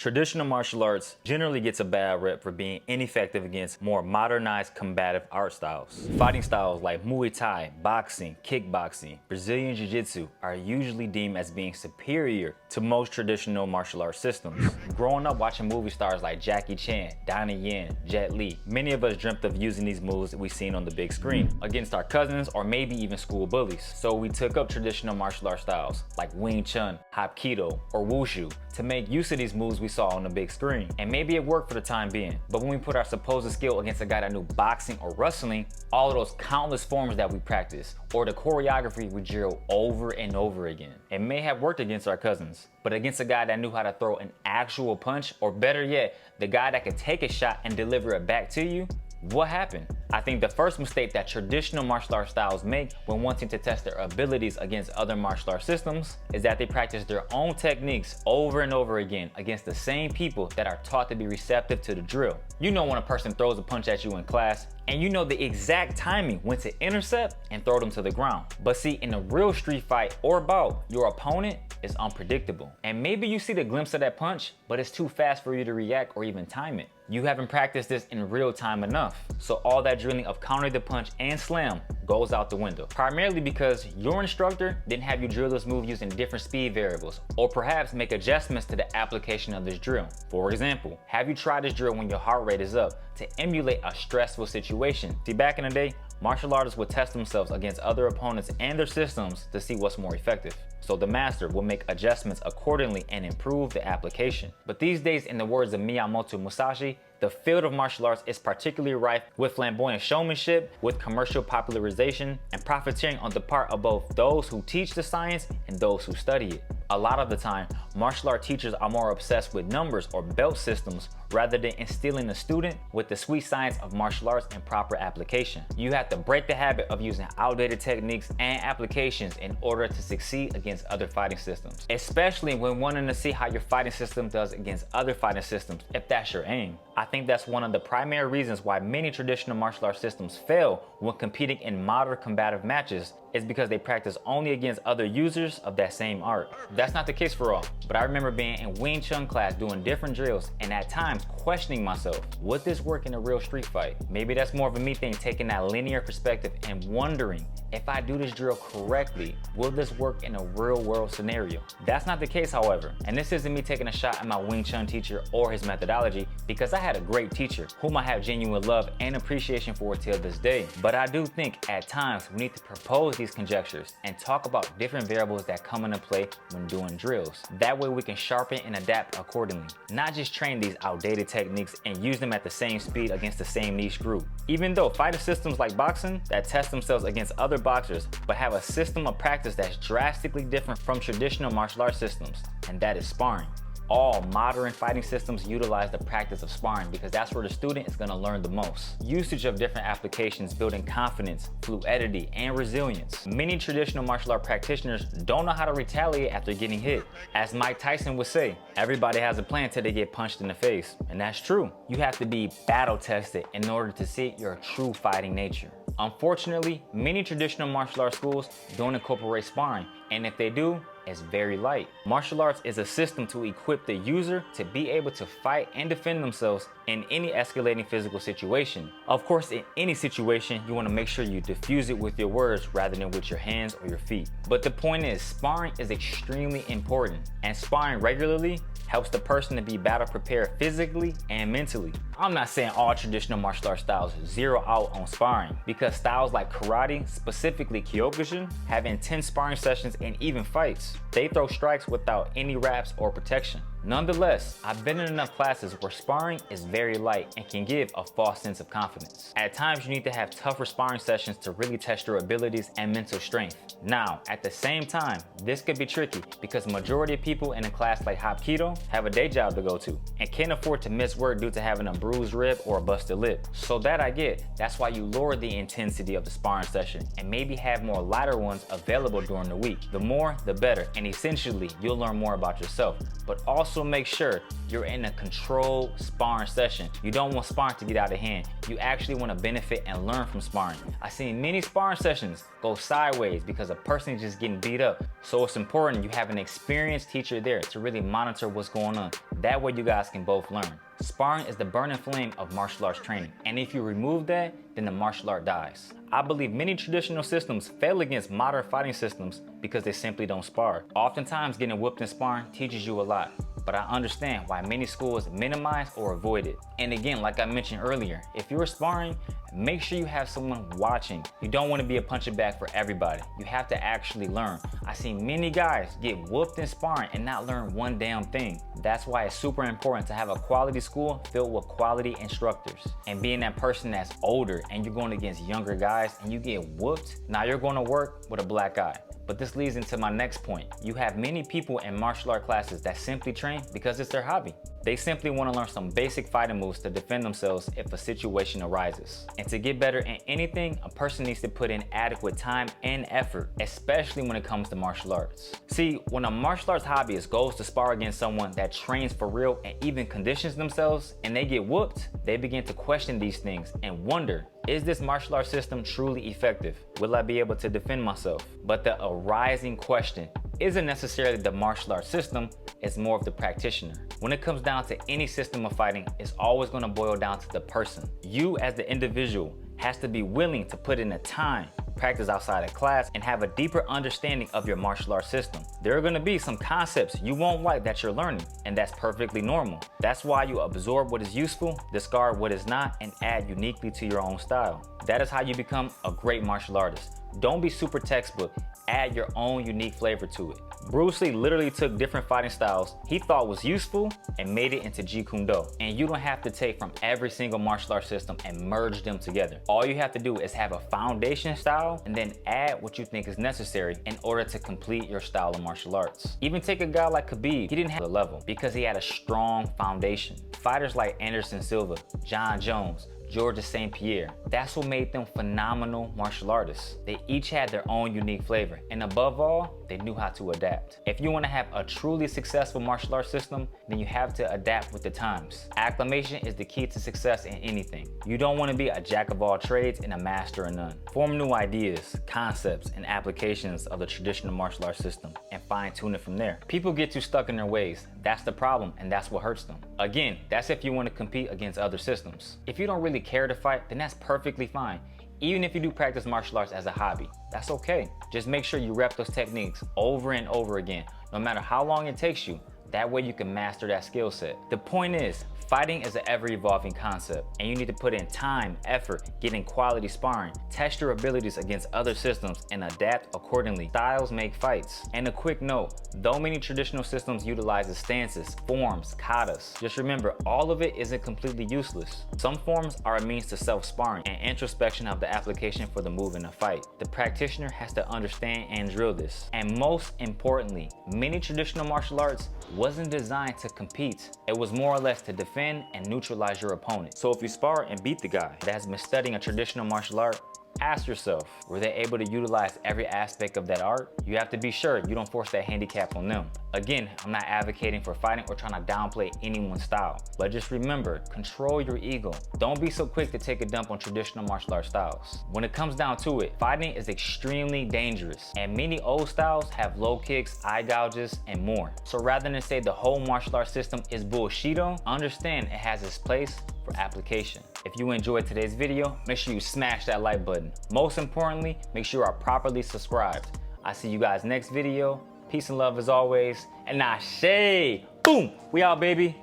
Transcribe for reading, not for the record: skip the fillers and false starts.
Traditional martial arts generally gets a bad rep for being ineffective against more modernized combative art styles. Fighting styles like Muay Thai, boxing, kickboxing, Brazilian Jiu-Jitsu are usually deemed as being superior to most traditional martial arts systems. Growing up watching movie stars like Jackie Chan, Donnie Yen, Jet Li, many of us dreamt of using these moves that we've seen on the big screen against our cousins or maybe even school bullies. So we took up traditional martial art styles like Wing Chun, Hapkido, or Wushu to make use of these moves we saw on the big screen. And maybe it worked for the time being, but when we put our supposed skill against a guy that knew boxing or wrestling, all of those countless forms that we practiced, or the choreography we drill over and over again, it may have worked against our cousins, but against a guy that knew how to throw an actual punch, or better yet, the guy that could take a shot and deliver it back to you, what happened? I think the first mistake that traditional martial arts styles make when wanting to test their abilities against other martial arts systems is that they practice their own techniques over and over again against the same people that are taught to be receptive to the drill. You know when a person throws a punch at you in class, and you know the exact timing when to intercept and throw them to the ground. But see, in a real street fight or bout, your opponent is unpredictable. And maybe you see the glimpse of that punch, but it's too fast for you to react or even time it. You haven't practiced this in real time enough. So all that drilling of countering the punch and slam goes out the window. Primarily because your instructor didn't have you drill this move using different speed variables, or perhaps make adjustments to the application of this drill. For example, have you tried this drill when your heart rate is up to emulate a stressful situation? See, back in the day, martial artists would test themselves against other opponents and their systems to see what's more effective. So the master will make adjustments accordingly and improve the application. But these days, in the words of Miyamoto Musashi, the field of martial arts is particularly rife with flamboyant showmanship, with commercial popularization, and profiteering on the part of both those who teach the science and those who study it. A lot of the time, martial art teachers are more obsessed with numbers or belt systems rather than instilling the student with the sweet science of martial arts and proper application. You have to break the habit of using outdated techniques and applications in order to succeed against other fighting systems, especially when wanting to see how your fighting system does against other fighting systems, if that's your aim. I think that's one of the primary reasons why many traditional martial arts systems fail when competing in modern combative matches, is because they practice only against other users of that same art. That's not the case for all, but I remember being in Wing Chun class doing different drills and at times questioning myself, would this work in a real street fight? Maybe that's more of a me thing, taking that linear perspective and wondering, if I do this drill correctly, will this work in a real world scenario? That's not the case, however, and this isn't me taking a shot at my Wing Chun teacher or his methodology, because I had a great teacher whom I have genuine love and appreciation for till this day. But I do think at times we need to propose these conjectures and talk about different variables that come into play when doing drills. That way we can sharpen and adapt accordingly, not just train these outdated techniques and use them at the same speed against the same niche group. Even though fighting systems like boxing that test themselves against other boxers, but have a system of practice that's drastically different from traditional martial arts systems, and that is sparring. All modern fighting systems utilize the practice of sparring because that's where the student is going to learn the most. Usage of different applications building confidence, fluidity, and resilience. Many traditional martial art practitioners don't know how to retaliate after getting hit. As Mike Tyson would say, everybody has a plan till they get punched in the face. And that's true. You have to be battle tested in order to see your true fighting nature. Unfortunately, many traditional martial arts schools don't incorporate sparring, and if they do, it's very light. Martial arts is a system to equip the user to be able to fight and defend themselves in any escalating physical situation. Of course, in any situation, you want to make sure you diffuse it with your words rather than with your hands or your feet. But the point is, sparring is extremely important, and sparring regularly helps the person to be battle prepared physically and mentally. I'm not saying all traditional martial arts styles zero out on sparring, because styles like karate, specifically Kyokushin, have intense sparring sessions and even fights. They throw strikes without any wraps or protection. Nonetheless, I've been in enough classes where sparring is very light and can give a false sense of confidence. At times, you need to have tougher sparring sessions to really test your abilities and mental strength. Now, at the same time, this could be tricky because majority of people in a class like Hapkido have a day job to go to and can't afford to miss work due to having a bruised rib or a busted lip. So that I get. That's why you lower the intensity of the sparring session and maybe have more lighter ones available during the week. The more, the better, and essentially, you'll learn more about yourself, but also also make sure you're in a controlled sparring session. You don't want sparring to get out of hand. You actually want to benefit and learn from sparring. I've seen many sparring sessions go sideways because a person is just getting beat up. So it's important you have an experienced teacher there to really monitor what's going on. That way you guys can both learn. Sparring is the burning flame of martial arts training, and if you remove that, then the martial art dies. I believe many traditional systems fail against modern fighting systems because they simply don't spar. Oftentimes getting whooped in sparring teaches you a lot, but I understand why many schools minimize or avoid it. And again, like I mentioned earlier, if you're sparring, make sure you have someone watching. You don't want to be a punching bag for everybody. You have to actually learn. I see many guys get whooped in sparring and not learn one damn thing. That's why it's super important to have a quality school filled with quality instructors. And being that person that's older and you're going against younger guys and you get whooped, now you're going to work with a black eye. But this leads into my next point. You have many people in martial art classes that simply train because it's their hobby. They simply want to learn some basic fighting moves to defend themselves if a situation arises. And to get better in anything, a person needs to put in adequate time and effort, especially when it comes to martial arts. See, when a martial arts hobbyist goes to spar against someone that trains for real and even conditions themselves and they get whooped, they begin to question these things and wonder, is this martial arts system truly effective? Will I be able to defend myself? But the arising question isn't necessarily the martial arts system, it's more of the practitioner. When it comes down to any system of fighting, it's always going to boil down to the person. You as the individual has to be willing to put in the time, practice outside of class, and have a deeper understanding of your martial arts system. There are going to be some concepts you won't like that you're learning, and that's perfectly normal. That's why you absorb what is useful, discard what is not, and add uniquely to your own style. That is how you become a great martial artist. Don't be super textbook, add your own unique flavor to it. Bruce Lee literally took different fighting styles he thought was useful and made it into Jeet Kune Do. And you don't have to take from every single martial arts system and merge them together. All you have to do is have a foundation style and then add what you think is necessary in order to complete your style of martial arts. Even take a guy like Khabib, he didn't have a level because he had a strong foundation. Fighters like Anderson Silva, John Jones, Georges St. Pierre, that's what made them phenomenal martial artists. They each had their own unique flavor, and above all, they knew how to adapt. If you want to have a truly successful martial arts system, then you have to adapt with the times. Acclimation is the key to success in anything. You don't want to be a jack of all trades and a master of none. Form new ideas, concepts, and applications of the traditional martial arts system and fine tune it from there. People get too stuck in their ways. That's the problem, and that's what hurts them. Again, that's if you want to compete against other systems. If you don't really care to fight, then that's perfectly fine. Even if you do practice martial arts as a hobby, that's okay. Just make sure you rep those techniques over and over again, no matter how long it takes you. That way you can master that skill set. The point is, fighting is an ever-evolving concept, and you need to put in time, effort, get in quality sparring, test your abilities against other systems, and adapt accordingly. Styles make fights. And a quick note, though many traditional systems utilize stances, forms, katas, just remember, all of it isn't completely useless. Some forms are a means to self-sparring and introspection of the application for the move in a fight. The practitioner has to understand and drill this. And most importantly, many traditional martial arts wasn't designed to compete. It was more or less to defend and neutralize your opponent. So if you spar and beat the guy that has been studying a traditional martial art, ask yourself, were they able to utilize every aspect of that art? You have to be sure you don't force that handicap on them. Again, I'm not advocating for fighting or trying to downplay anyone's style, but just remember, control your ego. Don't be so quick to take a dump on traditional martial arts styles. When it comes down to it, fighting is extremely dangerous, and many old styles have low kicks, eye gouges, and more. So rather than say the whole martial arts system is bullshito, understand it has its place for application. If you enjoyed today's video, make sure you smash that like button. Most importantly, make sure you are properly subscribed. I'll see you guys next video. Peace and love as always, and ashe. Boom, we out, baby.